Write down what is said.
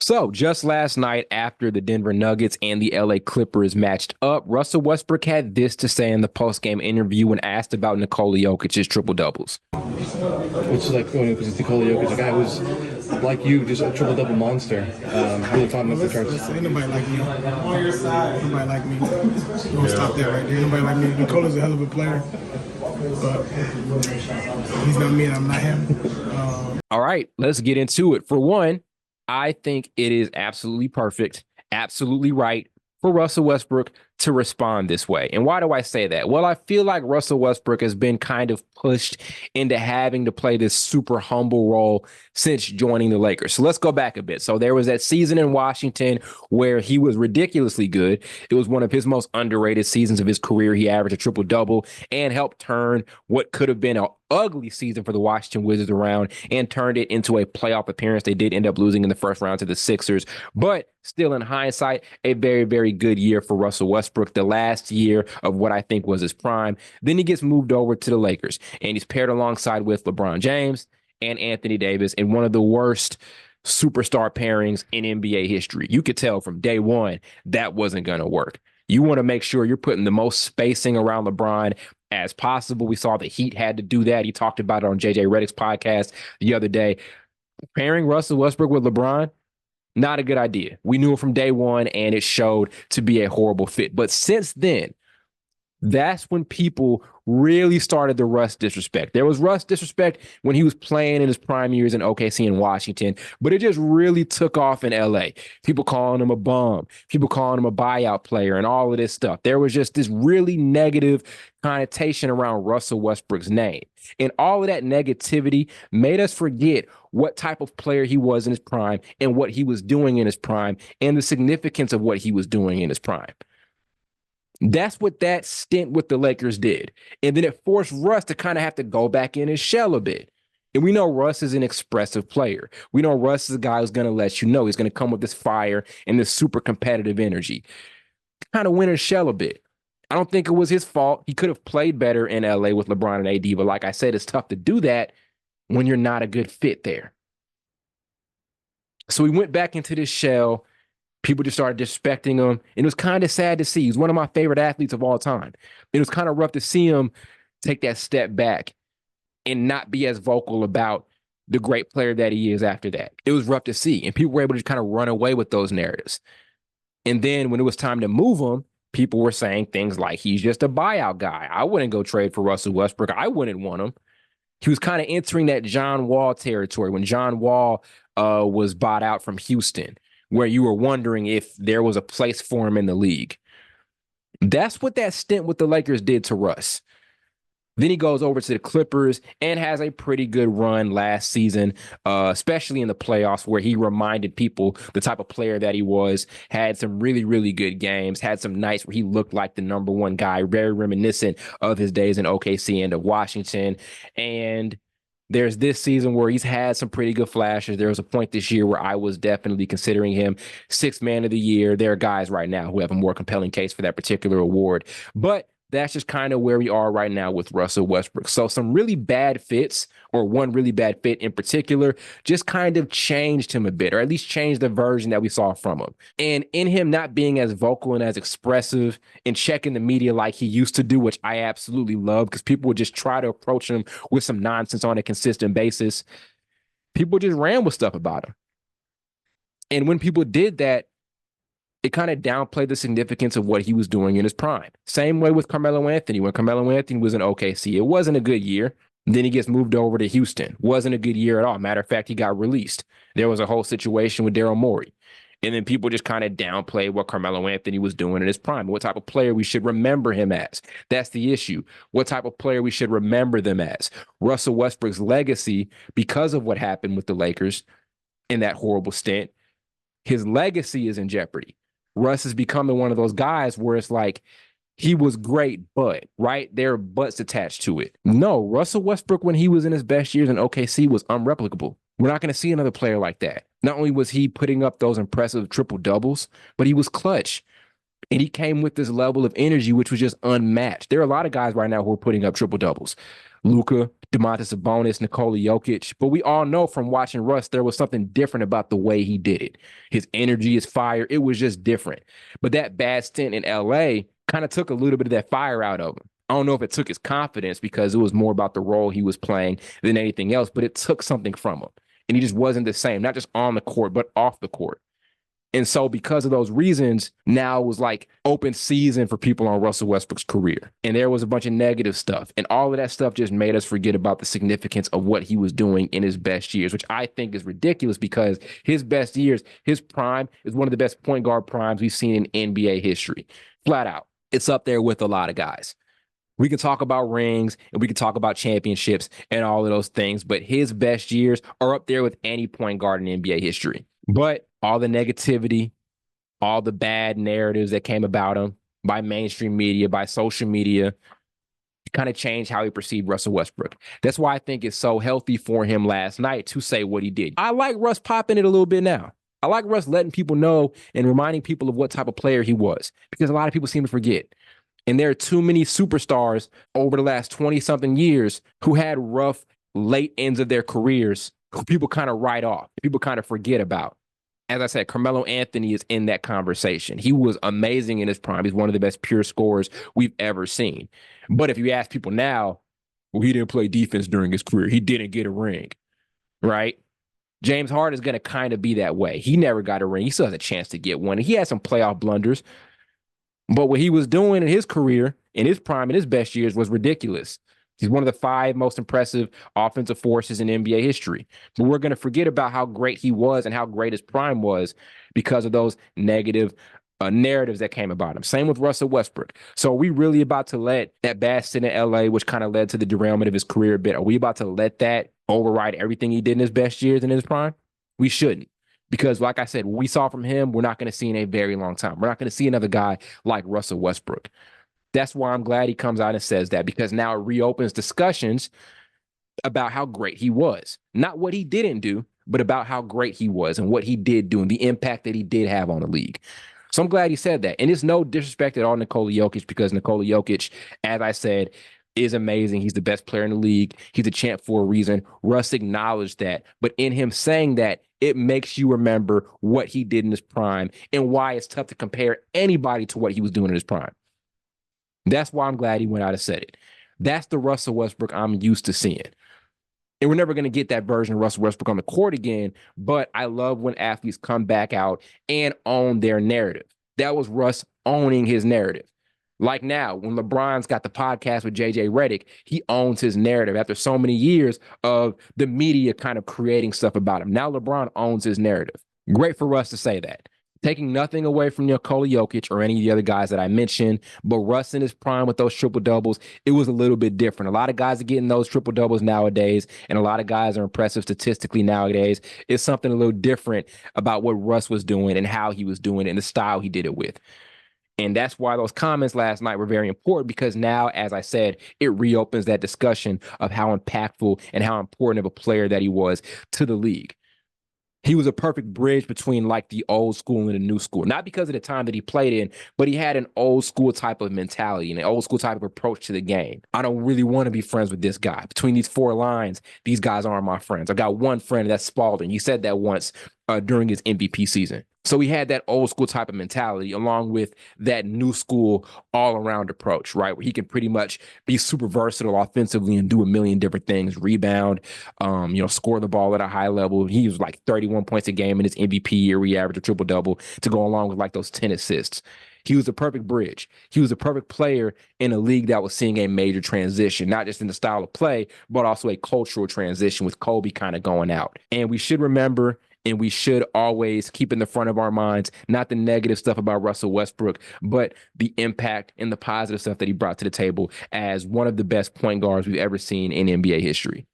So, just last night after the Denver Nuggets and the LA Clippers matched up, Russell Westbrook had this to say in the postgame interview when asked about Nikola Jokic's triple doubles. Which is like going because it's Nikola Jokic, a guy who's like you, just a triple double monster. Really climbing up the charts. Ain't nobody like me. Nobody like me. We're gonna stop that right there. Nobody like me. Nikola's a hell of a player, but he's not me and I'm not him. All right, let's get into it. For one, I think it is absolutely perfect, absolutely right for Russell Westbrook to respond this way. And why do I say that? Well, I feel like Russell Westbrook has been kind of pushed into having to play this super humble role since joining the Lakers. So let's go back a bit. So there was that season in Washington where he was ridiculously good. It was one of his most underrated seasons of his career. He averaged a triple-double and helped turn what could have been an ugly season for the Washington Wizards around and turned it into a playoff appearance. They did end up losing in the first round to the Sixers, but still in hindsight, a very, very good year for Russell Westbrook, the last year of what I think was his prime. Then he gets moved over to the Lakers, and he's paired alongside with LeBron James and Anthony Davis in one of the worst superstar pairings in NBA history. You could tell from day one that wasn't going to work. You want to make sure you're putting the most spacing around LeBron as possible. We saw the Heat had to do that. He talked about it on JJ Redick's podcast the other day. Pairing Russell Westbrook with LeBron, not a good idea. We knew it from day one, and it showed to be a horrible fit. But since then, that's when people really started the Russ disrespect. There was Russ disrespect when he was playing in his prime years in OKC and Washington, but it just really took off in LA. People calling him a bum, people calling him a buyout player, and all of this stuff. There was just this really negative connotation around Russell Westbrook's name. And all of that negativity made us forget what type of player he was in his prime and what he was doing in his prime and the significance of what he was doing in his prime. That's what that stint with the Lakers did. And then it forced Russ to kind of have to go back in his shell a bit. And we know Russ is an expressive player. We know Russ is a guy who's going to let you know he's going to come with this fire and this super competitive energy. Kind of went in his shell a bit. I don't think it was his fault. He could have played better in LA with LeBron and AD, but like I said, it's tough to do that when you're not a good fit there. So he went back into this shell. People just started disrespecting him. And it was kind of sad to see. He's one of my favorite athletes of all time. It was kind of rough to see him take that step back and not be as vocal about the great player that he is after that. It was rough to see. And people were able to kind of run away with those narratives. And then when it was time to move him, people were saying things like, he's just a buyout guy. I wouldn't go trade for Russell Westbrook. I wouldn't want him. He was kind of entering that John Wall territory when John Wall was bought out from Houston, where you were wondering if there was a place for him in the league. That's what that stint with the Lakers did to Russ. Then he goes over to the Clippers and has a pretty good run last season, especially in the playoffs, where he reminded people the type of player that he was, had some really, really good games, had some nights where he looked like the number one guy, very reminiscent of his days in OKC and of Washington. And there's this season where he's had some pretty good flashes. There was a point this year where I was definitely considering him sixth man of the year. There are guys right now who have a more compelling case for that particular award. But that's just kind of where we are right now with Russell Westbrook. So some really bad fits, or one really bad fit in particular, just kind of changed him a bit, or at least changed the version that we saw from him. And in him not being as vocal and as expressive and checking the media like he used to do, which I absolutely love, because people would just try to approach him with some nonsense on a consistent basis. People just ran with stuff about him. And when people did that, it kind of downplayed the significance of what he was doing in his prime. Same way with Carmelo Anthony. When Carmelo Anthony was in OKC, it wasn't a good year. Then he gets moved over to Houston. Wasn't a good year at all. Matter of fact, he got released. There was a whole situation with Daryl Morey. And then people just kind of downplayed what Carmelo Anthony was doing in his prime, what type of player we should remember him as. That's the issue. What type of player we should remember them as. Russell Westbrook's legacy, because of what happened with the Lakers in that horrible stint, his legacy is in jeopardy. Russ is becoming one of those guys where it's like, he was great, but, right? There are buts attached to it. No, Russell Westbrook, when he was in his best years in OKC, was unreplicable. We're not going to see another player like that. Not only was he putting up those impressive triple doubles, but he was clutch. And he came with this level of energy, which was just unmatched. There are a lot of guys right now who are putting up triple doubles. Luka, Domantas Sabonis, Nikola Jokic. But we all know from watching Russ, there was something different about the way he did it. His energy, his fire, it was just different. But that bad stint in LA kind of took a little bit of that fire out of him. I don't know if it took his confidence because it was more about the role he was playing than anything else, but it took something from him. And he just wasn't the same, not just on the court, but off the court. And so because of those reasons, now it was like open season for people on Russell Westbrook's career. And there was a bunch of negative stuff. And all of that stuff just made us forget about the significance of what he was doing in his best years, which I think is ridiculous because his best years, his prime is one of the best point guard primes we've seen in NBA history. Flat out. It's up there with a lot of guys. We can talk about rings and we can talk about championships and all of those things, but his best years are up there with any point guard in NBA history. But all the negativity, all the bad narratives that came about him by mainstream media, by social media, kind of changed how he perceived Russell Westbrook. That's why I think it's so healthy for him last night to say what he did. I like Russ popping it a little bit now. I like Russ letting people know and reminding people of what type of player he was, because a lot of people seem to forget. And there are too many superstars over the last 20-something years who had rough late ends of their careers who people kind of write off, people kind of forget about. As I said, Carmelo Anthony is in that conversation. He was amazing in his prime. He's one of the best pure scorers we've ever seen. But if you ask people now, well, he didn't play defense during his career. He didn't get a ring, right? James Harden is going to kind of be that way. He never got a ring. He still has a chance to get one. He had some playoff blunders. But what he was doing in his career, in his prime, in his best years, was ridiculous. He's one of the 5 most impressive offensive forces in NBA history. But we're going to forget about how great he was and how great his prime was because of those negative narratives that came about him. Same with Russell Westbrook. So are we really about to let that bad stint in LA, which kind of led to the derailment of his career a bit, are we about to let that override everything he did in his best years and in his prime? We shouldn't. Because like I said, what we saw from him, we're not going to see in a very long time. We're not going to see another guy like Russell Westbrook. That's why I'm glad he comes out and says that, because now it reopens discussions about how great he was. Not what he didn't do, but about how great he was and what he did do and the impact that he did have on the league. So I'm glad he said that. And it's no disrespect at all Nikola Jokic, because Nikola Jokic, as I said, is amazing. He's the best player in the league. He's a champ for a reason. Russ acknowledged that. But in him saying that, it makes you remember what he did in his prime and why it's tough to compare anybody to what he was doing in his prime. That's why I'm glad he went out and said it. That's the Russell Westbrook I'm used to seeing. And we're never going to get that version of Russell Westbrook on the court again, but I love when athletes come back out and own their narrative. That was Russ owning his narrative. Like now, when LeBron's got the podcast with JJ Redick, he owns his narrative after so many years of the media kind of creating stuff about him. Now LeBron owns his narrative. Great for Russ to say that. Taking nothing away from Nikola Jokic or any of the other guys that I mentioned, but Russ in his prime with those triple-doubles, it was a little bit different. A lot of guys are getting those triple-doubles nowadays, and a lot of guys are impressive statistically nowadays. It's something a little different about what Russ was doing and how he was doing it and the style he did it with. And that's why those comments last night were very important, because now, as I said, it reopens that discussion of how impactful and how important of a player that he was to the league. He was a perfect bridge between like the old school and the new school, not because of the time that he played in, but he had an old school type of mentality and an old school type of approach to the game. I don't really want to be friends with this guy. Between these 4 lines, these guys aren't my friends. I got one friend, that's Spalding. He said that once during his MVP season. So he had that old school type of mentality along with that new school all around approach, right? Where he can pretty much be super versatile offensively and do a million different things, rebound, score the ball at a high level. He was like 31 points a game in his MVP year. We averaged a triple double to go along with like those 10 assists. He was the perfect bridge. He was a perfect player in a league that was seeing a major transition, not just in the style of play, but also a cultural transition with Kobe kind of going out. And we should remember, and we should always keep in the front of our minds, not the negative stuff about Russell Westbrook, but the impact and the positive stuff that he brought to the table as one of the best point guards we've ever seen in NBA history.